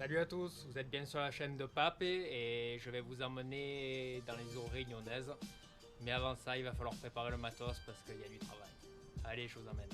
Salut à tous, vous êtes bien sur la chaîne de Pape et je vais vous emmener dans les eaux réunionnaises. Mais avant ça, il va falloir préparer le matos parce qu'il y a du travail. Allez, je vous emmène.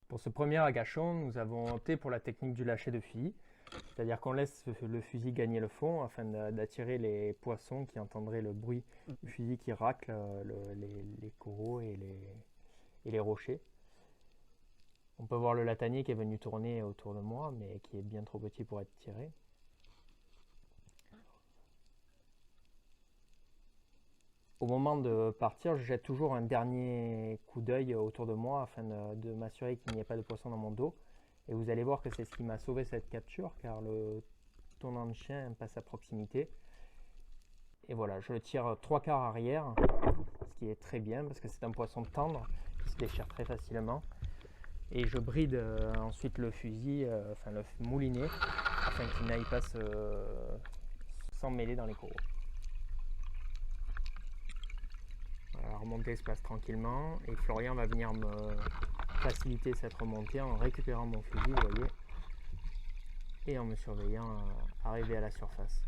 Pour ce premier agachon, nous avons opté pour la technique du lâcher de fusil. C'est-à-dire qu'on laisse le fusil gagner le fond afin d'attirer les poissons qui entendraient le bruit du fusil qui racle les coraux et les rochers. On peut voir le latanier qui est venu tourner autour de moi, mais qui est bien trop petit pour être tiré. Au moment de partir, je jette toujours un dernier coup d'œil autour de moi afin de m'assurer qu'il n'y ait pas de poisson dans mon dos. Et vous allez voir que c'est ce qui m'a sauvé cette capture, car le tournant de chien passe à proximité. Et voilà, je le tire 3/4 arrière, ce qui est très bien parce que c'est un poisson tendre qui se déchire très facilement. Et je bride ensuite le fusil, enfin le moulinet, afin qu'il n'aille pas s'emmêler dans les coraux. La remontée se passe tranquillement et Florian va venir me faciliter cette remontée en récupérant mon fusil, vous voyez, et en me surveillant arriver à la surface.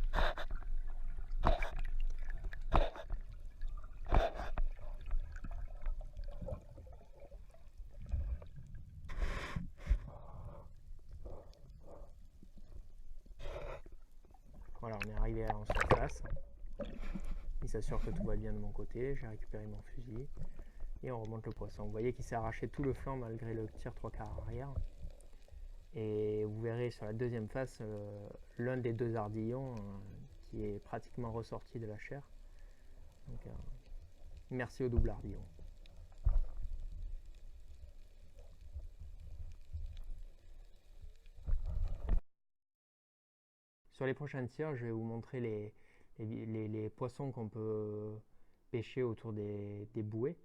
Voilà, on est arrivé en surface. Il s'assure que tout va bien de mon côté, j'ai récupéré mon fusil et on remonte le poisson. Vous voyez qu'il s'est arraché tout le flanc malgré le tir 3/4 arrière. Et vous verrez sur la deuxième face l'un des deux ardillons qui est pratiquement ressorti de la chair. Donc, merci au double ardillon. Sur les prochains tirs, je vais vous montrer les poissons qu'on peut pêcher autour des bouées,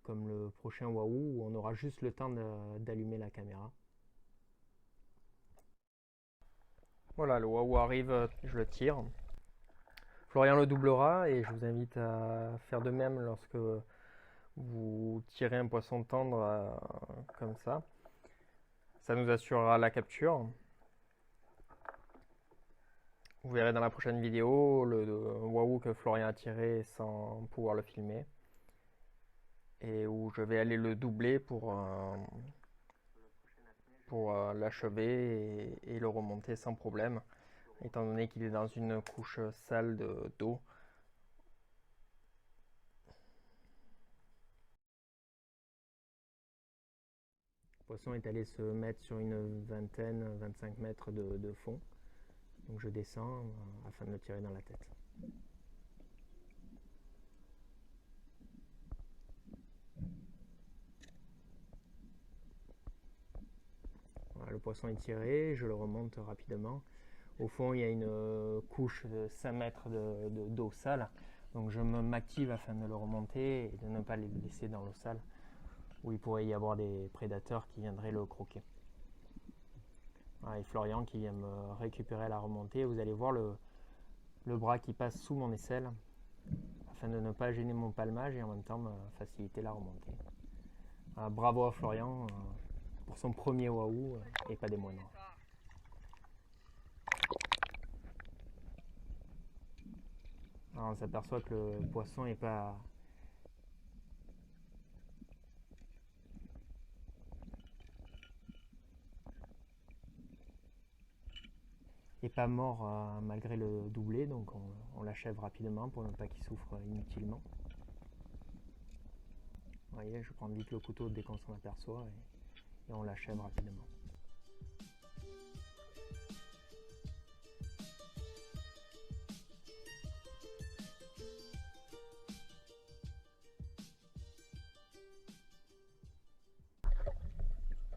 comme le prochain wahoo où on aura juste le temps d'allumer la caméra. Voilà, le wahoo arrive, je le tire. Florian le doublera et je vous invite à faire de même lorsque vous tirez un poisson tendre comme ça. Ça nous assurera la capture. Vous verrez dans la prochaine vidéo le wahoo que Florian a tiré sans pouvoir le filmer. Et où je vais aller le doubler pour l'achever et le remonter sans problème, étant donné qu'il est dans une couche sale d'eau. Le poisson est allé se mettre sur une vingtaine, 25 mètres de fond. Donc je descends afin de le tirer dans la tête. Voilà, le poisson est tiré, je le remonte rapidement. Au fond, il y a une couche de 5 mètres d'eau sale. Donc je m'active afin de le remonter et de ne pas le laisser dans l'eau sale, où il pourrait y avoir des prédateurs qui viendraient le croquer. Voilà, et Florian qui vient me récupérer à la remontée. Vous allez voir le bras qui passe sous mon aisselle afin de ne pas gêner mon palmage et en même temps me faciliter la remontée. Bravo à Florian pour son premier wahoo et pas des moindres. Alors on s'aperçoit que le poisson n'est pas mort malgré le doublé, donc on l'achève rapidement pour ne pas qu'il souffre inutilement. Vous voyez, je prends vite le couteau dès qu'on s'en aperçoit et on l'achève rapidement.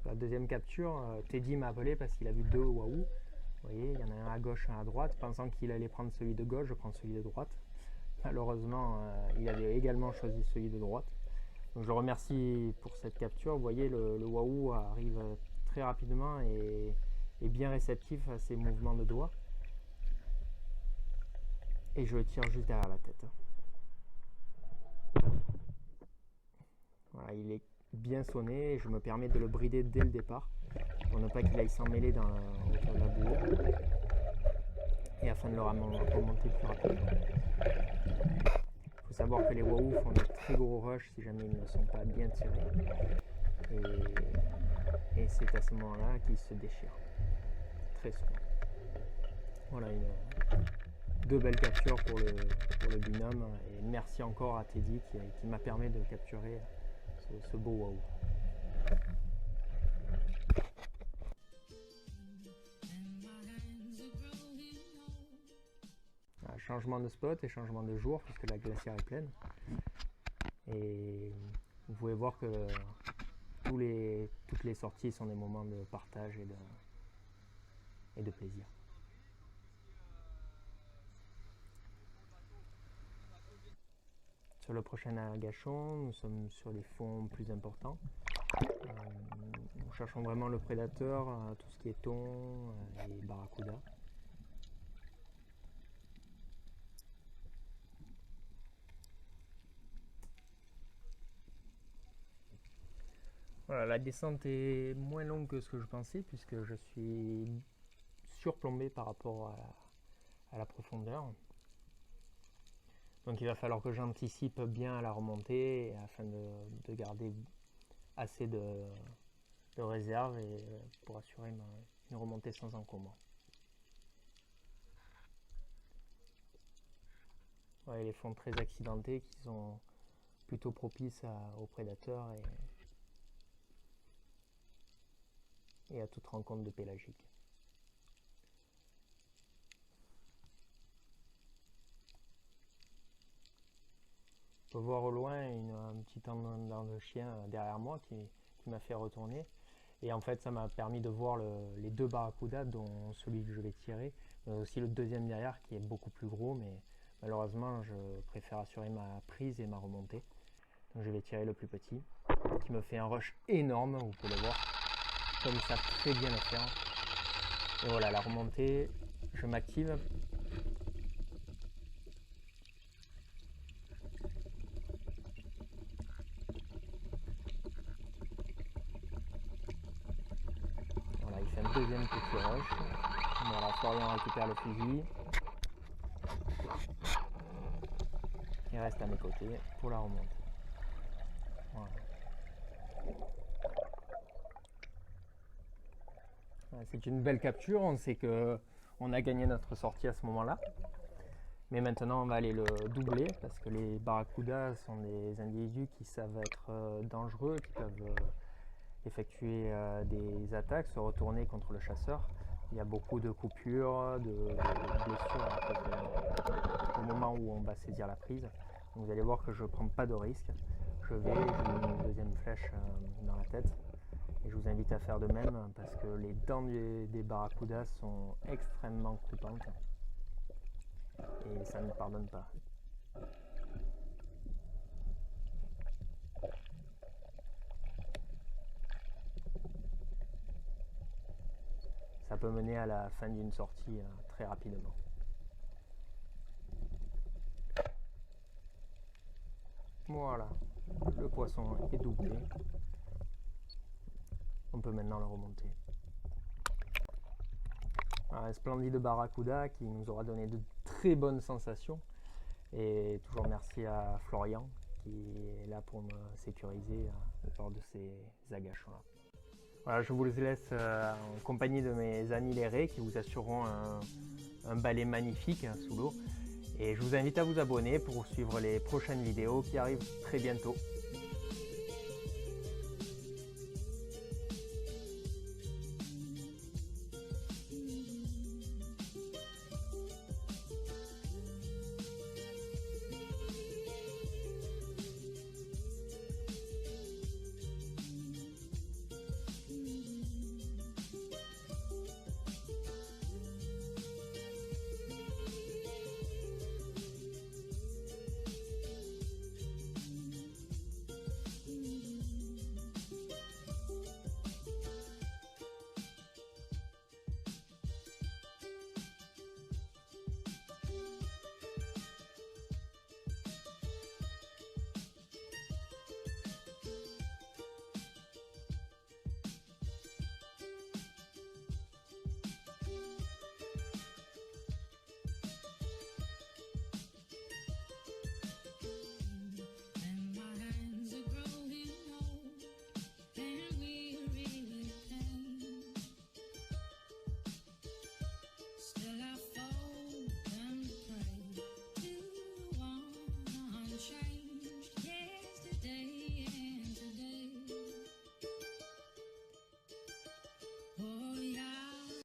La deuxième capture, Teddy m'a appelé parce qu'il a vu deux wahoo. Vous voyez, il y en a un à gauche et un à droite. Pensant qu'il allait prendre celui de gauche, je prends celui de droite. Malheureusement, il avait également choisi celui de droite. Donc je le remercie pour cette capture. Vous voyez, le wahoo arrive très rapidement et est bien réceptif à ses mouvements de doigts. Et je le tire juste derrière la tête. Voilà, il est bien sonné et je me permets de le brider dès le départ pour ne pas qu'il aille s'en mêler dans la hauteur de la bouée et afin de le remonter plus rapidement. Il faut savoir que les wahoo font de très gros rushs si jamais ils ne sont pas bien tirés et c'est à ce moment-là qu'ils se déchirent très souvent. Voilà, deux belles captures pour le binôme et merci encore à Teddy qui m'a permis de capturer ce beau wahoo. Changement de spot et changement de jour puisque la glacière est pleine. Et vous pouvez voir que toutes les sorties sont des moments de partage et de plaisir. Sur le prochain agachon, nous sommes sur des fonds plus importants. Nous cherchons vraiment le prédateur, tout ce qui est thon et barracuda. Voilà, la descente est moins longue que ce que je pensais puisque je suis surplombé par rapport à la profondeur. Donc il va falloir que j'anticipe bien la remontée afin de garder assez de réserve et pour assurer une remontée sans encombre. Ouais, les fonds très accidentés qui sont plutôt propices aux prédateurs et à toute rencontre de pélagique. Je peux voir au loin un petit tendance de chien derrière moi qui m'a fait retourner. Et en fait, ça m'a permis de voir les deux barracudas, dont celui que je vais tirer, mais aussi le deuxième derrière qui est beaucoup plus gros, mais malheureusement, je préfère assurer ma prise et ma remontée. Donc je vais tirer le plus petit, qui me fait un rush énorme, vous pouvez le voir, comme ça très bien le faire. Et voilà, la remontée, je m'active. Voilà, il fait un deuxième petit rush. Voilà, Florian récupère le fusil. Il reste à mes côtés pour la remontée. Voilà. C'est une belle capture, on sait qu'on a gagné notre sortie à ce moment-là. Mais maintenant on va aller le doubler parce que les barracudas sont des individus qui savent être dangereux, qui peuvent effectuer des attaques, se retourner contre le chasseur. Il y a beaucoup de coupures, de blessures au moment où on va saisir la prise. Donc vous allez voir que je ne prends pas de risque. Je mets une deuxième flèche dans la tête. Et je vous invite à faire de même parce que les dents des barracudas sont extrêmement coupantes et ça ne pardonne pas. Ça peut mener à la fin d'une sortie très rapidement. Voilà, le poisson est doublé. On peut maintenant le remonter. Un splendide barracuda qui nous aura donné de très bonnes sensations. Et toujours merci à Florian qui est là pour me sécuriser lors de ces agachons-là. Voilà, je vous laisse en compagnie de mes amis les raies qui vous assureront un balai magnifique sous l'eau. Et je vous invite à vous abonner pour suivre les prochaines vidéos qui arrivent très bientôt.